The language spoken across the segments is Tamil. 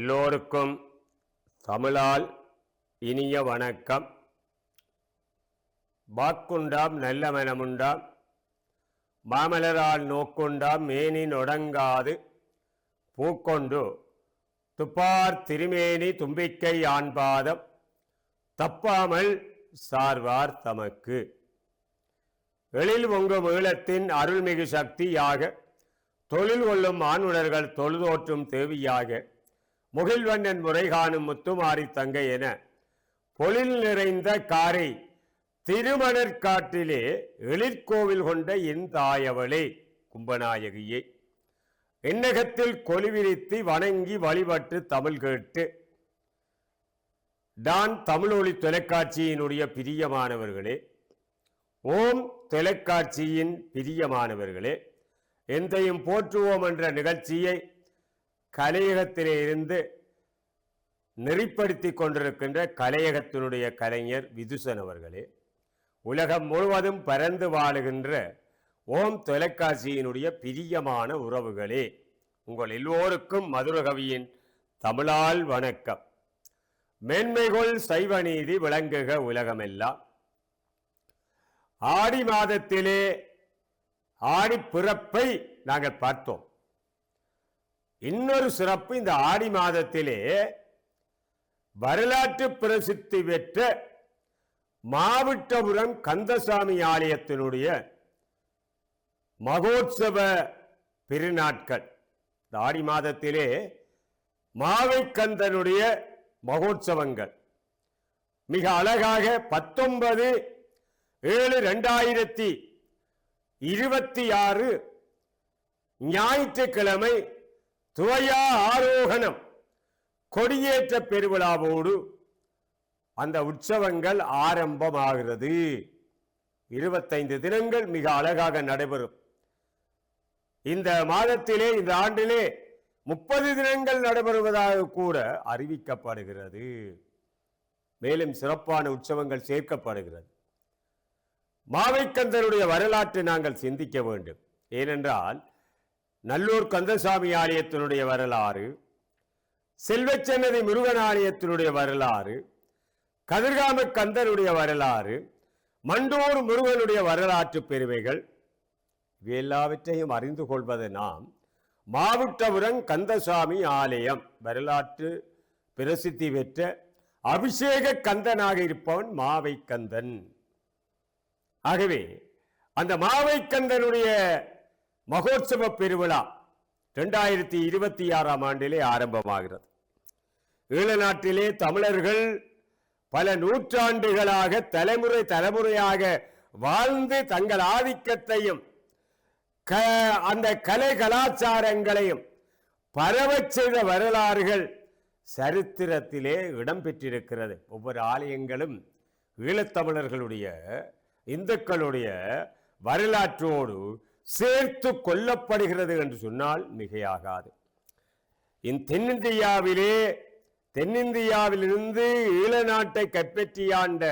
எல்லோருக்கும் தமிழால் இனிய வணக்கம். வாக்குண்டாம் நல்ல மனமுண்டாம், மாமலரால் நோக்குண்டாம் மேனி நொடங்காது, பூக்கொண்டு துப்பார் திருமேனி தும்பிக்கை ஆண்பாதம், தப்பாமல் சார்வார் தமக்கு. எழில் பொங்கும் ஈழத்தின் அருள்மிகு சக்தியாக, தொழில் கொள்ளும் ஆணுடர்கள் தொழுதோற்றும் தேவியாக, முகில்வண்ணன் முறை காணும் முத்துமாரி தங்கை என பொழில் நிறைந்த காரை திருமணற்காட்டிலே எழிற்கோவில் கொண்ட என் தாயவளே கும்பநாயகியே, எண்ணகத்தில் கொலுவிரித்து வணங்கி வழிபட்டு தமிழ் கேட்டு டான் தமிழொலி தொலைக்காட்சியினுடைய பிரியமானவர்களே, ஓம் தொலைக்காட்சியின் பிரியமானவர்களே, எந்தையும் போற்றுவோம் என்ற நிகழ்ச்சியை கலையகத்திலே இருந்து நெறிப்படுத்தி கொண்டிருக்கின்ற கலையகத்தினுடைய கலைஞர் விதுசன் அவர்களே, உலகம் முழுவதும் பரந்து வாழுகின்ற ஓம் தொலைக்காட்சியினுடைய பிரியமான உறவுகளே, உங்கள் எல்லோருக்கும் மதுரகவியின் தமிழால் வணக்கம். மேன்மைகொள் சைவ நீதி விளங்குக உலகமெல்லாம். ஆடி மாதத்திலே ஆடி பிறப்பை நாங்கள் பார்த்தோம். இன்னொரு சிறப்பு, இந்த ஆடி மாதத்திலே வரலாற்று பிரசித்தி பெற்ற மாவட்டபுரம் கந்தசாமி ஆலயத்தினுடைய மகோத்சவ பெருநாட்கள். இந்த ஆடி மாதத்திலே மாவைக்கந்தனுடைய மகோத்சவங்கள் மிக அழகாக 19/7/2026 ஞாயிற்றுக்கிழமை துவயா ஆரோகணம் கொடியேற்ற பெருவிழாவோடு அந்த உற்சவங்கள் ஆரம்பமாகிறது. 25 தினங்கள் மிக அழகாக நடைபெறும். இந்த மாதத்திலே, இந்த ஆண்டிலே 30 தினங்கள் நடைபெறுவதாக கூட அறிவிக்கப்படுகிறது. மேலும் சிறப்பான உற்சவங்கள் சேர்க்கப்படுகிறது. மாவைக்கந்தனுடைய வரலாற்றை நாங்கள் சிந்திக்க வேண்டும். ஏனென்றால் நல்லூர் கந்தசாமி ஆலயத்தினுடைய வரலாறு, செல்வச்சன்னதி முருகன் ஆலயத்தினுடைய வரலாறு, கதிர்காம கந்தனுடைய வரலாறு, மண்டூர் முருகனுடைய வரலாற்று பெருமைகள் எல்லாவற்றையும் அறிந்து கொள்வது நாம் மாவட்டபுரம் கந்தசாமி ஆலயம். வரலாற்று பிரசித்தி பெற்ற அபிஷேக கந்தனாக இருப்பவன் மாவைக்கந்தன். ஆகவே அந்த மாவைக்கந்தனுடைய மகோத்சவ பெருவிழா 2026 ஆண்டிலே ஆரம்பமாகிறது. ஈழ நாட்டிலே தமிழர்கள் பல நூற்றாண்டுகளாக தலைமுறை தலைமுறையாக வாழ்ந்து தங்கள் ஆதிக்கத்தையும் அந்த கலை கலாச்சாரங்களையும் பரவச் செய்த வரலாறுகள் சரித்திரத்திலே இடம்பெற்றிருக்கிறது. ஒவ்வொரு ஆலயங்களும் ஈழத்தமிழர்களுடைய இந்துக்களுடைய வரலாற்றோடு சேர்த்து கொள்ளப்படுகிறது என்று சொன்னால் மிகையாகாது. தென்னிந்தியாவிலிருந்து ஈழ நாட்டை கைப்பற்றியாண்ட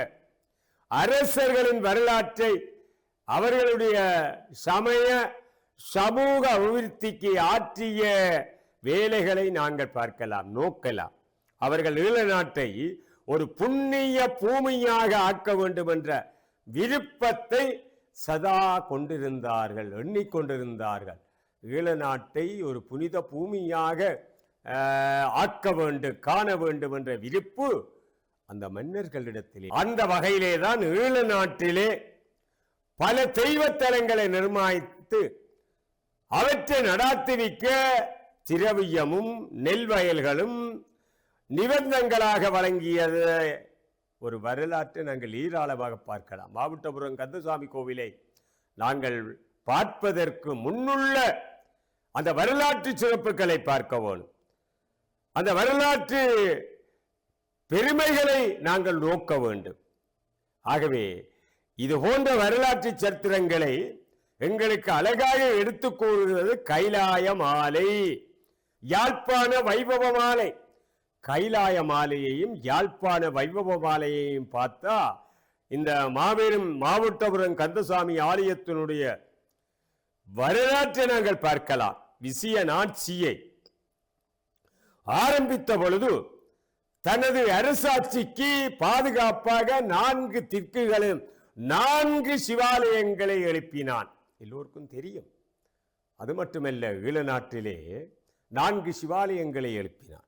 அரசர்களின் வரலாற்றை அவர்களுடைய சமய சமூக அபிவிருத்திக்கு ஆற்றிய வேலைகளை நாங்கள் பார்க்கலாம், நோக்கலாம். அவர்கள் ஈழ நாட்டை ஒரு புண்ணிய பூமியாக ஆக்க வேண்டும் என்ற விருப்பத்தை சதா கொண்டிருந்தார்கள், எண்ணிக்கொண்டிருந்தார்கள். ஈழ நாட்டை ஒரு புனித பூமியாக ஆக்க வேண்டும், காண வேண்டும் என்ற விருப்பு அந்த மன்னர்களிடத்திலே. அந்த வகையிலே தான் ஈழ நாட்டிலே பல தெய்வத்தலங்களை நிர்மாணித்து அவற்றை நடாத்துவிக்க திரவியமும் நெல் வயல்களும் நிபந்தங்களாக வழங்கியது ஒரு வரலாற்றை நாங்கள் ஈராளமாக பார்க்கலாம். மாவட்டபுரம் கந்தசாமி கோவிலை நாங்கள் பார்ப்பதற்கு முன்னுள்ள அந்த வரலாற்று சிறப்புகளை பார்க்க வேணும். அந்த வரலாற்று பெருமைகளை நாங்கள் நோக்க வேண்டும். ஆகவே இது போன்ற வரலாற்று சரித்திரங்களை எங்களுக்கு அழகாக எடுத்துக் கூறுகிறது கைலாய மாலை, யாழ்ப்பாண வைபவ மாலை. கைலாய மாலையையும் யாழ்ப்பாண வைபவ மாலையையும் பார்த்தா இந்த மாபெரும் மாவட்டபுரம் கந்தசாமி ஆலயத்தினுடைய வரலாற்றை நாங்கள் பார்க்கலாம். விசிய நாட்சியை ஆரம்பித்த பொழுது தனது அரசாட்சிக்கு பாதுகாப்பாக 4 திக்குகளும் 4 சிவாலயங்களை எழுப்பினான். எல்லோருக்கும் தெரியும். அது மட்டுமல்ல, ஈழ நாட்டிலே 4 சிவாலயங்களை எழுப்பினான்.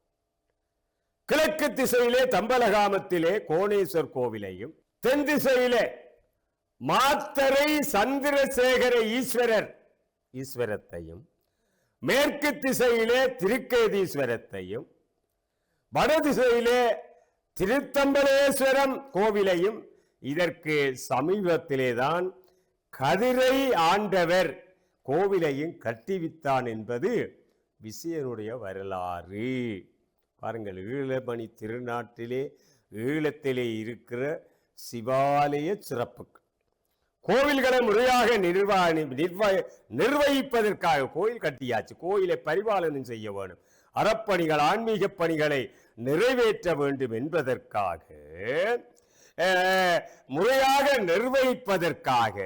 கிழக்கு திசையிலே தம்பலகாமத்திலே கோணேஸ்வர் கோவிலையும், தென் திசையிலே மாத்தரை சந்திரசேகர ஈஸ்வரத்தையும், மேற்கு திசையிலே திருக்கேதீஸ்வரத்தையும், வடதிசையிலே திருத்தம்பலேஸ்வரம் கோவிலையும், இதற்கு சமீபத்திலேதான் கதிரை ஆண்டவர் கோவிலையும் கட்டிவித்தான் என்பது விசயனுடைய வரலாறு. பாருங்கள், ஈழமணி திருநாட்டிலே ஈழத்திலே இருக்கிற சிவாலய சிறப்புகள். கோவில்களை முறையாக நிர்வகிப்பதற்காக கோயில் கட்டியாச்சு. கோயிலை பரிபாலனம் செய்ய வேண்டும், அறப்பணிகள் ஆன்மீக பணிகளை நிறைவேற்ற வேண்டும் என்பதற்காக, முறையாக நிர்வகிப்பதற்காக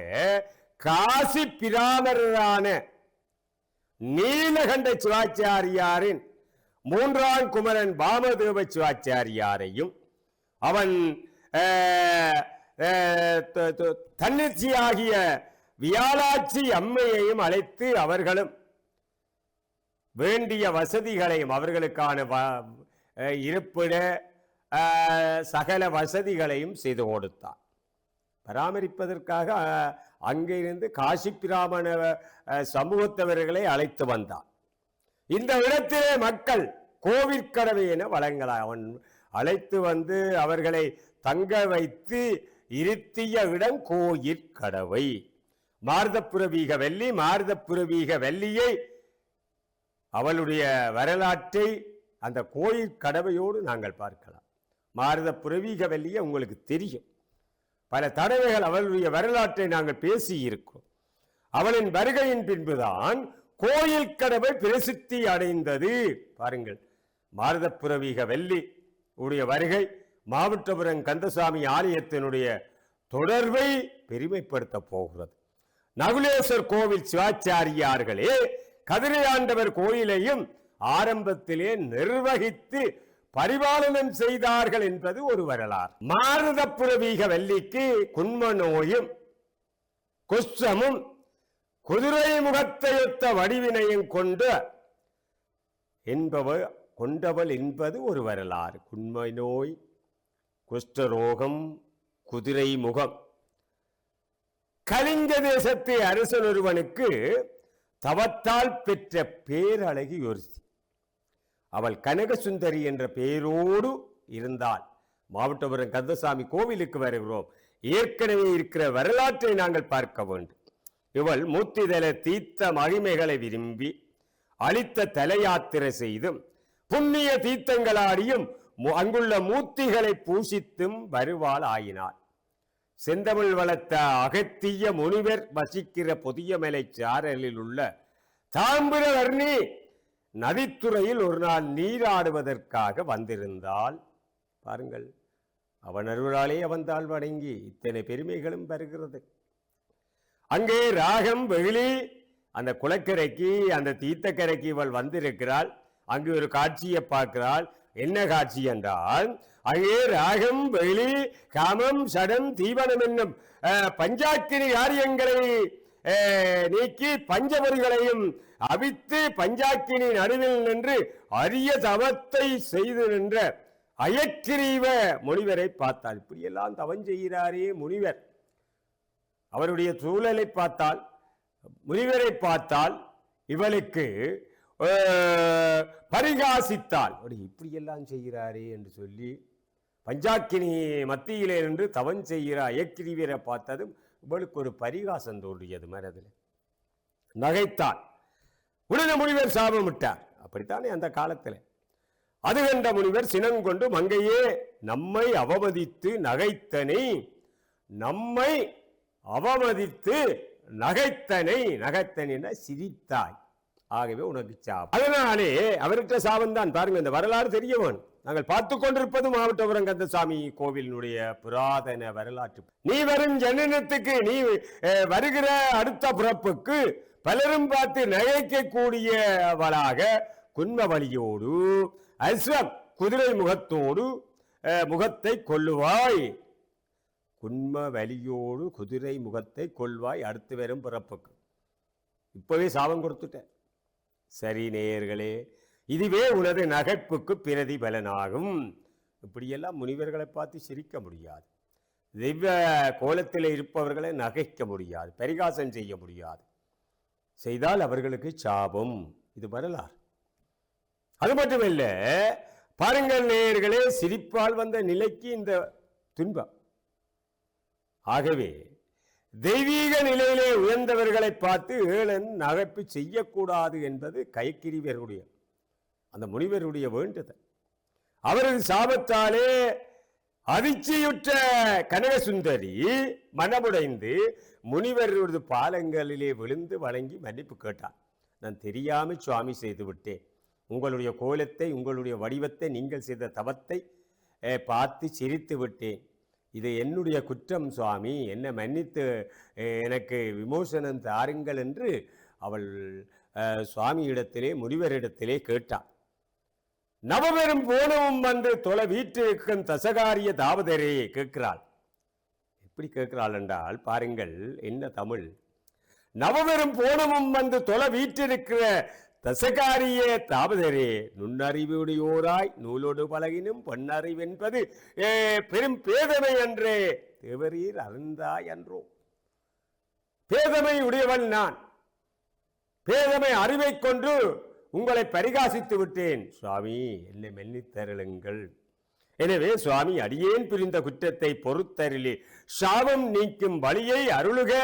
காசி பிராமணரான நீலகண்ட சிவாச்சாரியாரின் 3ஆம் குமரன் வாமதேவ சிவாச்சாரியாரையும் அவன் தன்னிச்சையாகிய வியாழாட்சி அம்மையையும் அழைத்து அவர்களும் வேண்டிய வசதிகளையும் அவர்களுக்கான இருப்பிட சகல வசதிகளையும் செய்து கொடுத்தார். பராமரிப்பதற்காக அங்கிருந்து காசி பிராமண சமூகத்தவர்களை அழைத்து வந்தார். இந்த இடத்திலே மக்கள் கோவிற்கடவை என வழங்கலாம். அவன் அழைத்து வந்து அவர்களை தங்க வைத்து இருத்திய இடம் கோயிற்கடவை. மார்தப்புரவீக வெள்ளியை அவளுடைய வரலாற்றை அந்த கோயிற்கடவையோடு நாங்கள் பார்க்கலாம். மார்தப்புரவீக வெள்ளியை உங்களுக்கு தெரியும். பல தடவைகள் அவளுடைய வரலாற்றை நாங்கள் பேசி இருக்கிறோம். அவளின் வருகையின் பின்புதான் கோயில் கடவை பிரசித்தி அடைந்தது. பாருங்கள், மார்தப்புரவீக வெள்ளி உடைய வருகை மாவட்டபுரம் கந்தசாமி ஆலயத்தினுடைய தொடர்பை பெருமைப்படுத்த போகிறது. நகுலேஸ்வர் கோவில் சிவாச்சாரியார்களே கதிரையாண்டவர் கோயிலையும் ஆரம்பத்திலே நிர்வகித்து பரிபாலனம் செய்தார்கள் என்பது ஒரு வரலாறு. மாருதப்புரவீக வெள்ளிக்கு குன்ம நோயும் குஷ்டமும் குதிரை முகத்தையொத்த வடிவினையும் கொண்டவள் என்பது ஒரு வரலாறு. குன்மை நோய், குஷ்டரோகம், குதிரை முகம். கலிங்க தேசத்து அரசன் ஒருவனுக்கு தவத்தால் பெற்ற பேரழகி ஒருத்தி. அவள் கனகசுந்தரி என்ற பெயரோடு இருந்தால். மாவட்டபுரம் கந்தசாமி கோவிலுக்கு வருகிறோம். ஏற்கனவே இருக்கிற வரலாற்றை நாங்கள் பார்க்க வேண்டும். இவள் மூத்திதல தீர்த்த மகிமைகளை விரும்பி அளித்த தலையாத்திரை செய்தும் புண்ணிய தீர்த்தங்களாடியும் அங்குள்ள மூர்த்திகளை பூசித்தும் வருவாள் ஆயினாள். செந்தமிழ் வளர்த்த அகத்திய முனிவர் வசிக்கிற பொதியமலை சாரலில் உள்ள தாம்பிரவர்ணி நதித்துறையில் ஒரு நாள் நீராடுவதற்காக வந்திருந்தாள். பாருங்கள், அவன் அருளாலே அவந்தாள் வணங்கி இத்தனை பெருமைகளும் வருகிறது. அங்கே ராகம் வெகுளி அந்த குளக்கரைக்கு, அந்த தீர்த்தக்கரைக்கு இவள் வந்திருக்கிறாள். அங்கு ஒரு காட்சியை பார்க்கிறாள். என்ன காட்சி என்றால், அங்கே ராகம் வெகுளி காமம் சடம் தீவனம் என்னும் பஞ்சாக்கினி காரியங்களை நீக்கி பஞ்சபொறிகளையும் அவித்து பஞ்சாக்கினி நடுவில் நின்று அரிய தவத்தை செய்து நின்ற அயக்கிரீவ முனிவரை பார்த்தாள். இப்படியெல்லாம் தவம் செய்கிறாரே முனிவர். அவருடைய சூழலை பார்த்தால், முனிவரை பார்த்தால் இவளுக்கு பரிகாசித்தாள். இப்படியெல்லாம் செய்கிறாரே என்று சொல்லி பஞ்சாக்கினி மத்தியிலே நின்று தவம் செய்கிற அயக்கிரீவரை பார்த்ததும் இவளுக்கு ஒரு பரிகாசம் தோன்றியது. மனதில் நகைத்தாள். உடனே முனிவர் சாபமிட்டார். அப்படித்தானே அந்த காலத்தில். அது கண்ட முனிவர் சினங்கொண்டு, மங்கையே, நம்மை அவமதித்து நகைத்தனை, நம்மை அவமதித்து நகைத்தனை சிரித்தாய், ஆகவே உனக்கு சாபம். அதனாலே அவர்கிட்ட சாபம் தான். பாருங்க, இந்த வரலாறு தெரியவன். நாங்கள் பார்த்து கொண்டிருப்பது மாவட்டபுரம் கந்தசாமி கோவிலினுடைய புராதன வரலாற்று. நீ வரும் ஜனனத்துக்கு, நீ வருகிற அடுத்த பிறப்புக்கு பலரும் பார்த்து நகைக்கக்கூடியவளாக குன்ம வலியோடு அஸ்வம் குதிரை முகத்தோடு முகத்தை கொள்ளுவாய். குன்ம வலியோடு குதிரை முகத்தை கொள்வாய். அடுத்து வரும் பிறப்புக்கு இப்பவே சாபம் கொடுத்துட்டேன். சரி நேயர்களே, இதுவே உனது நகைப்புக்கு பிரதிபலனாகும். இப்படியெல்லாம் முனிவர்களை பார்த்து சிரிக்க முடியாது. திவ்ய கோலத்தில் இருப்பவர்களை நகைக்க முடியாது, பரிகாசம் செய்ய முடியாது. செய்தால் அவர்களுக்கு சாபம். இது வரலாறு. அது மட்டுமல்ல, பாருங்கள் நேயர்களே, சிரிப்பால் வந்த நிலைக்கு இந்த துன்பம். ஆகவே தெய்வீக நிலையிலே உயர்ந்தவர்களை பார்த்து ஏளன் நகைப்பு செய்யக்கூடாது என்பது கைக்கிரிவருடைய அந்த முனிவருடைய வேண்டுதல். அவரது சாபத்தாலே அதிர்ச்சியுற்ற கனகசுந்தரி மனமுடைந்து முனிவரது பாலங்களிலே விழுந்து வணங்கி மன்னிப்பு கேட்டார். நான் தெரியாமல் சுவாமி செய்து விட்டேன். உங்களுடைய கோலத்தை, உங்களுடைய வடிவத்தை, நீங்கள் செய்த தவத்தை பார்த்து சிரித்து விட்டேன். இது என்னுடைய குற்றம் சுவாமி, என்னை மன்னித்து எனக்கு விமோசனம் தாருங்கள் என்று அவள் சுவாமியிடத்திலே முனிவரிடத்திலே கேட்டாள். நவபெரும் போனவும் வந்து தொலை வீட்டிற்கும் தசகாரிய தாவதரே கேட்கிறாள். எப்படி கேட்கிறாள் என்றால் பாருங்கள் என்ன தமிழ். நவபெரும் போனவும் வந்து தொலை வீட்டிருக்கிற தசகாரிய தாவதரே நுண்ணறிவுடையோராய் நூலோடு பழகினும் பொன்னறிவென்பது பெரும் பேதமை என்றே தேவரீர் அறிந்தாய் என்றோ. பேதமை உடையவன் நான். பேதமை அறிவை கொண்டு உங்களை பரிகாசித்து விட்டேன். சுவாமி, என்னை மன்னித்தருளுங்கள். எனவே சுவாமி, அடியேன் புரிந்த குற்றத்தை பொறுத்தருளி சாபம் நீக்கும் வழியை அருளுக.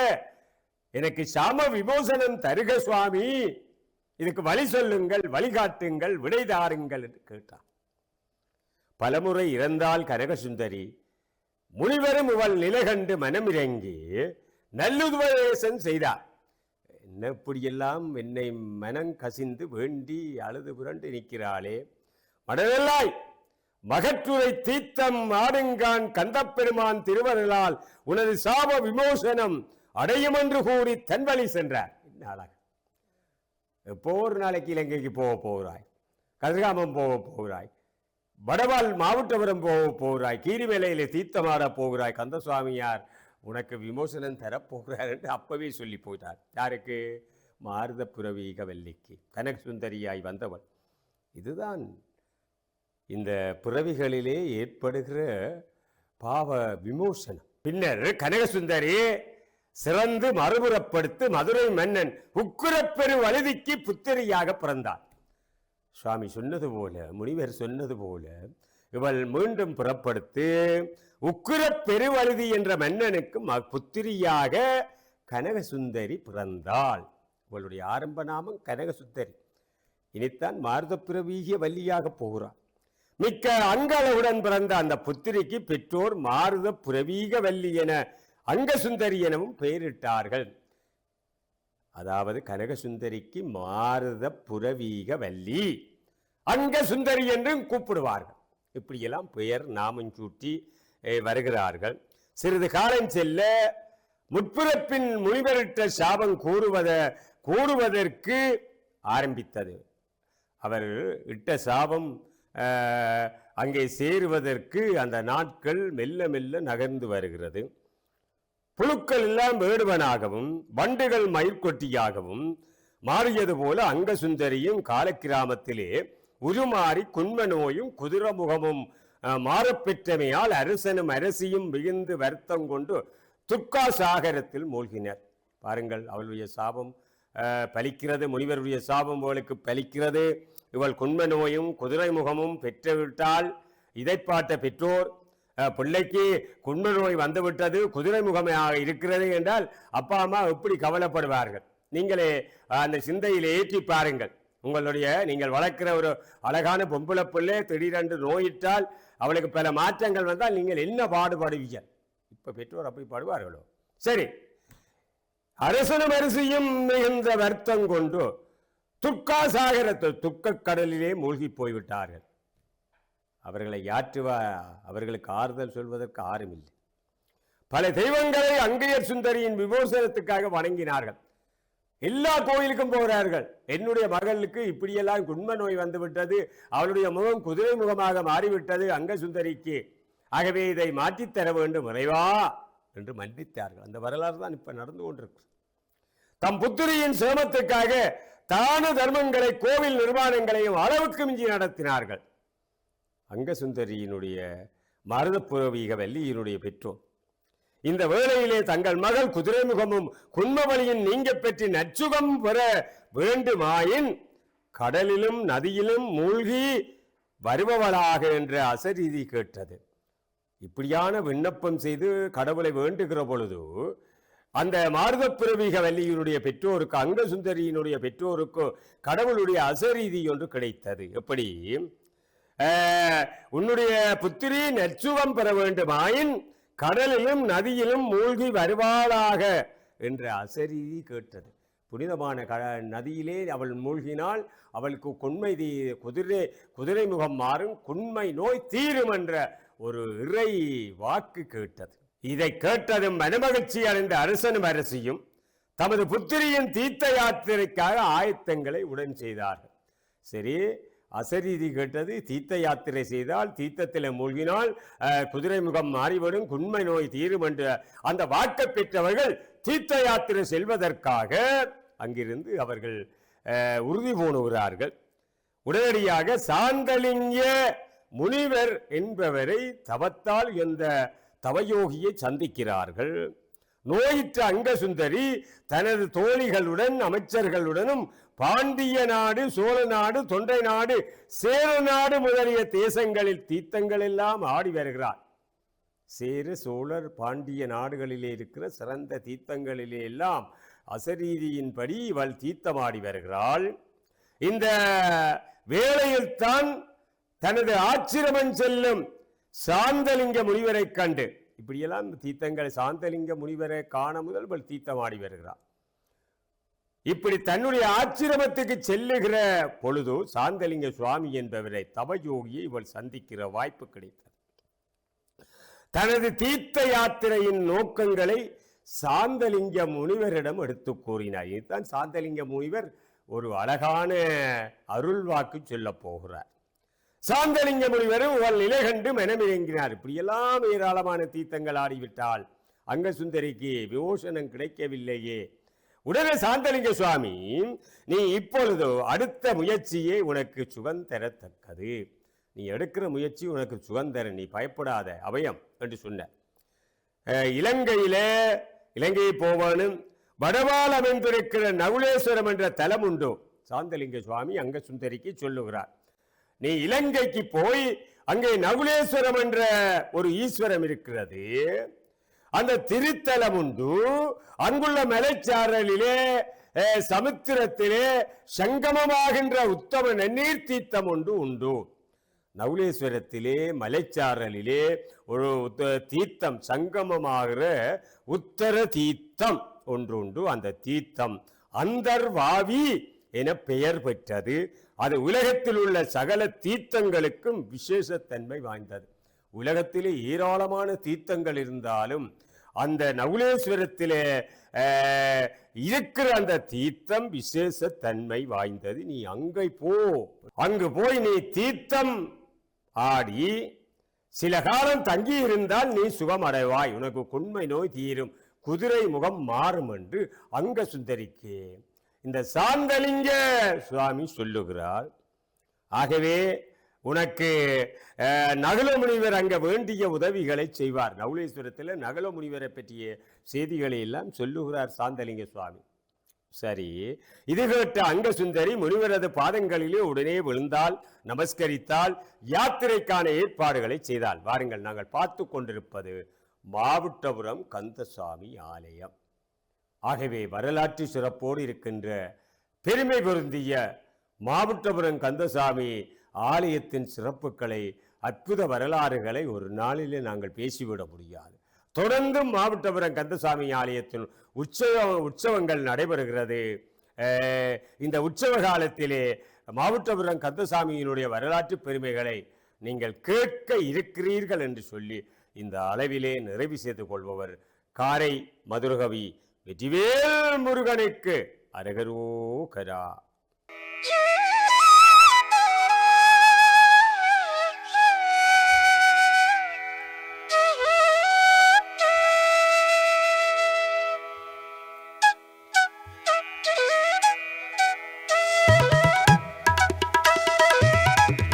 எனக்கு சாம விமோசனம் தருக சுவாமி. இதுக்கு வழி சொல்லுங்கள், வழிகாட்டுங்கள், விடை தாருங்கள் என்று கேட்டார். பலமுறை இறந்தால் கனகசுந்தரி முனிவரும் இவள் நிலை கண்டு மனமிறங்கி நல்லுபதேசம் செய்தார். என்ன இப்படியெல்லாம் என்னை மனம் கசிந்து வேண்டி அழுது புரண்டு நிற்கிறாளே. மடனல்லாய் மகற்றுரை தீர்த்தம் ஆடுங்கான் கந்தப்பெருமான் திருவருளால் உனது சாப விமோசனம் அடையும் என்று கூறி தன்வழி சென்றார். என்ன அழகு. எப்போ ஒரு நாளைக்கு இலங்கைக்கு போகிறாய், கதிர்காமம் போகிறாய், வடவாள் மாவட்டபுரம் போகிறாய், கீரிவேலையிலே தீர்த்தமாட போகிறாய். கந்தசுவாமியார் உனக்கு விமோசனம் தரப்போகிறார் என்று அப்பவே சொல்லி போயிட்டார். யாருக்கு? மாருத புரவீக வல்லிக்கு, கனகசுந்தரியாய் வந்தவள். இதுதான் இந்த பிறவிகளிலே ஏற்படுகிற பாவ விமோசனம். பின்னர் கனகசுந்தரி சிறந்து மறுபுறப்படுத்து மதுரை மன்னன் உக்குரப்பெரு வழுதிக்கு புத்திரியாக பிறந்தார். சுவாமி சொன்னது போல, முனிவர் சொன்னது போல இவள் மீண்டும் புறப்படுத்து உக்குர பெருவழுதி என்ற மன்னனுக்கு புத்திரியாக கனகசுந்தரி பிறந்தாள். இவளுடைய ஆரம்ப நாமம் கனகசுந்தரி. இனித்தான் மாருத பிரவீகிய வல்லியாக போகிறாள். மிக்க அங்களவுடன் பிறந்த அந்த புத்திரிக்கு பெற்றோர் மாருத புரவீக வல்லி என அங்கசுந்தரி எனவும் பெயரிட்டார்கள். அதாவது கனகசுந்தரிக்கு மாருத புரவீக வல்லி, அங்கசுந்தரி என்றும் கூப்பிடுவார்கள். இப்படியெல்லாம் பெயர் நாமம் சூட்டி வருகிறார்கள். சிறிது காலம் செல்ல முற்பிறப்பின் முனிவரிட்ட சாபம் கூறுவதற்கு ஆரம்பித்தது. அவர் இட்ட சாபம் அங்கே சேருவதற்கு அந்த நாட்கள் மெல்ல மெல்ல நகர்ந்து வருகிறது. புழுக்கள் எல்லாம் வேடுவனாகவும் வண்டுகள் மயிர்கொட்டியாகவும் மாறியது போல அங்கசுந்தரியும் காலக்கிராமத்திலே உருமாறி குன்ம நோயும் குதிரமுகமும் மாறப்பெற்றமையால் அரசனும் அரசியும் மிகுந்து வருத்தம் கொண்டு துர்க்கா சாகரத்தில் மூழ்கினர். பாருங்கள், அவளுடைய சாபம் பலிக்கிறது. முனிவருடைய சாபம் அவளுக்கு பலிக்கிறது. இவள் குன்ம நோயும் குதிரை முகமும் பெற்றுவிட்டால் இதை பார்த்த பெற்றோர் பிள்ளைக்கு குன்ம நோய் வந்துவிட்டது, குதிரை முகமாக இருக்கிறது என்றால் அப்பா அம்மா எப்படி கவலைப்படுவார்கள்? நீங்களே அந்த சிந்தையில் ஏற்றி பாருங்கள். நீங்கள் வளர்க்கிற ஒரு அழகான பொம்பளை பிள்ளை திடீரென்று நோயிட்டால் அவளுக்கு பல மாற்றங்கள் வந்தால் நீங்கள் என்ன பாடுபடுவீங்க? இப்ப பெற்றோர் அப்படி பாடுவார்களோ? சரி, அரசனும் அரசியும் மிகுந்த வருத்தம் கொண்டு துர்க்கா சாகரத்தில் துக்க கடலிலே மூழ்கி போய்விட்டார்கள். அவர்களை அவர்களுக்கு ஆறுதல் சொல்வதற்கு ஆருமில்லை. பல தெய்வங்களை அங்கையர் சுந்தரியின் விமோசனத்துக்காக வணங்கினார்கள். எல்லா கோயிலுக்கும் போகிறார்கள். என்னுடைய மகளுக்கு இப்படியெல்லாம் குண்ம நோய் வந்துவிட்டது, அவளுடைய முகம் குதிரை முகமாக மாறிவிட்டது அங்கசுந்தரிக்கு, ஆகவே இதை மாற்றித்தர வேண்டும் இறைவா என்று மன்னித்தார்கள். அந்த வரலாறு தான் இப்ப நடந்து கொண்டிருக்கு. தம் புத்திரியின் சேமத்துக்காக தான தர்மங்களை கோவில் நிர்மாணங்களையும் அளவுக்கு மிஞ்சி நடத்தினார்கள். அங்கசுந்தரியினுடைய மருதப்புரவீக வள்ளியினுடைய பெற்றோர் இந்த வேளையிலே தங்கள் மகள் குதிரை முகமும் குன்மவழியின் நீங்க பெற்று நச்சுகம் பெற வேண்டுமாயின் கடலிலும் நதியிலும் மூழ்கி வருபவளாக என்ற அசரீதி கேட்டது. இப்படியான விண்ணப்பம் செய்து கடவுளை வேண்டுகிற பொழுது அந்த மாருதப்பிரவீக வள்ளியினுடைய பெற்றோருக்கு அங்கசுந்தரியினுடைய பெற்றோருக்கு கடவுளுடைய அசரீதி ஒன்று கிடைத்தது. எப்படி? உன்னுடைய புத்திரி நற்சுகம் பெற வேண்டுமாயின் கடலிலும் நதியிலும் மூழ்கி வருவாளாக என்ற அசரீதி கேட்டது. புனிதமான நதியிலே அவள் மூழ்கினால் அவளுக்கு குதிரை முகம் மாறும், குண்மை நோய் தீரும் என்ற ஒரு இறை வாக்கு கேட்டது. இதை கேட்டதும் மனமகிழ்ச்சி அடைந்த அரசனும் அரசியும் தமது புத்திரியின் தீர்த்த யாத்திரைக்காக ஆயத்தங்களை உடன் செய்தார்கள். சரி, அசரீதி கேட்டது. தீர்த்த யாத்திரை செய்தால், தீர்த்தத்தில் மூழ்கினால் குதிரை முகம் மாறிவிடும், குண்மை நோய் தீரும் என்ற அந்த வாக்கை பெற்றவர்கள் தீர்த்த யாத்திரை செல்வதற்காக அங்கிருந்து அவர்கள் உறுதி பூணுகிறார்கள். உடனடியாக சாந்தலிங்க முனிவர் என்பவரை தவத்தால் எந்த தவயோகியை சந்திக்கிறார்கள். நோயிற்ற அங்கசுந்தரி தனது தோழிகளுடன் அமைச்சர்களுடனும் பாண்டிய நாடு, சோழ நாடு, தொண்டை நாடு, சேர நாடு முதலிய தேசங்களில் தீர்த்தங்கள் எல்லாம் ஆடி வருகிறார். சேர, சோழர், பாண்டிய நாடுகளிலே இருக்கிற சிறந்த தீர்த்தங்களிலே எல்லாம் அசரீதியின்படி இவள் தீர்த்தமாடி வருகிறாள். இந்த வேளையில் தான் தனது ஆச்சிரமம் செல்லும் சாந்தலிங்க முனிவரை கண்டு, இப்படியெல்லாம் தீர்த்தங்கள் சாந்தலிங்க முனிவரை காண முதல் இவள் தீர்த்தமாடி வருகிறார். இப்படி தன்னுடைய ஆச்சிரமத்துக்கு செல்லுகிற பொழுது சாந்தலிங்க சுவாமி என்பவரை தவயோகியை இவள் சந்திக்கிற வாய்ப்பு கிடைத்தது. தனது தீர்த்த யாத்திரையின் நோக்கங்களை சாந்தலிங்க முனிவரிடம் எடுத்து கூறினார். இதுதான் சாந்தலிங்க முனிவர் ஒரு அழகான அருள் வாக்கு சொல்ல போகிறார். சாந்தலிங்க முனிவரும் ஒரு நிலை கண்டு மனமிறங்கினார். இப்படியெல்லாம் ஏராளமான தீர்த்தங்கள் ஆடிவிட்டால் அங்கசுந்தரிக்கு விமோசனம் கிடைக்கவில்லையே. உடனே சாந்தலிங்க சுவாமி, நீ இப்பொழுது அடுத்த முயற்சியே உனக்கு சுகந்தரத்தக்கது, நீ எடுக்கிற முயற்சி உனக்கு சுகந்தர, நீ பயப்படாத, அபயம் என்று சொன்னார். இலங்கையை போவானும் வடவால் அமைந்திருக்கிற நகுலேஸ்வரம் என்ற தலம் உண்டு. சாந்தலிங்க சுவாமி அங்கசுந்தரிக்கு சொல்லுகிறார், நீ இலங்கைக்கு போய் அங்கே நகுலேஸ்வரம் என்ற ஒரு ஈஸ்வரம் இருக்கிறது, அந்த திருத்தலம் உண்டு. அங்குள்ள மலைச்சாரலிலே சமுத்திரத்திலே சங்கமமாகின்ற உத்தம நன்னீர் தீர்த்தம் ஒன்று உண்டு. நகுலேஸ்வரத்திலே மலைச்சாரலிலே ஒரு தீர்த்தம் சங்கமமாகிற உத்தர தீர்த்தம் ஒன்று உண்டு. அந்த தீர்த்தம் அந்தர்வாவி என பெயர் பெற்றது. அது உலகத்தில் உள்ள சகல தீர்த்தங்களுக்கும் விசேஷத்தன்மை வாய்ந்தது. உலகத்திலே ஏராளமான தீர்த்தங்கள் இருந்தாலும் அந்த நகுலேஸ்வரத்திலே இருக்கிற அந்த தீர்த்தம் விசேஷத்தன்மை வாய்ந்தது. நீ அங்கு போய் நீ தீர்த்தம் ஆடி சில காலம் தங்கி இருந்தால் நீ சுகம் அடைவாய், உனக்கு குண்மை நோய் தீரும், குதிரை முகம் மாறும் என்று அங்கசுந்தரிக்கு இந்த சாந்தலிங்க சுவாமி சொல்லுகிறார். ஆகவே உனக்கு நகுல முனிவர் அங்க வேண்டிய உதவிகளை செய்வார். நகுலேஸ்வரத்தில் நகுல முனிவரை பற்றிய செய்திகளை எல்லாம் சொல்லுகிறார் சாந்தலிங்க சுவாமி. சரி, இது கேட்ட அங்கசுந்தரி முனிவரது பாதங்களிலே உடனே விழுந்தால், நமஸ்கரித்தால், யாத்திரைக்கான ஏற்பாடுகளை செய்தால். வாருங்கள், நாங்கள் பார்த்து கொண்டிருப்பது மாவட்டபுரம் கந்தசாமி ஆலயம். ஆகவே வரலாற்று சிறப்போடு இருக்கின்ற பெருமை பொருந்திய மாவட்டபுரம் கந்தசாமி ஆலயத்தின் சிறப்புகளை, அற்புத வரலாறுகளை ஒரு நாளிலே நாங்கள் பேசிவிட முடியாது. தொடர்ந்து மாவட்டபுரம் கந்தசாமி ஆலயத்தின் உற்சவங்கள் நடைபெறுகிறது. இந்த உற்சவ காலத்திலே மாவட்டபுரம் கந்தசாமியினுடைய வரலாற்று பெருமைகளை நீங்கள் கேட்க இருக்கிறீர்கள் என்று சொல்லி இந்த அளவிலே நிறைவு செய்து கொள்பவர் காரை மதுரகவி வெற்றிவேல் முருகனுக்கு அரகரோகரா.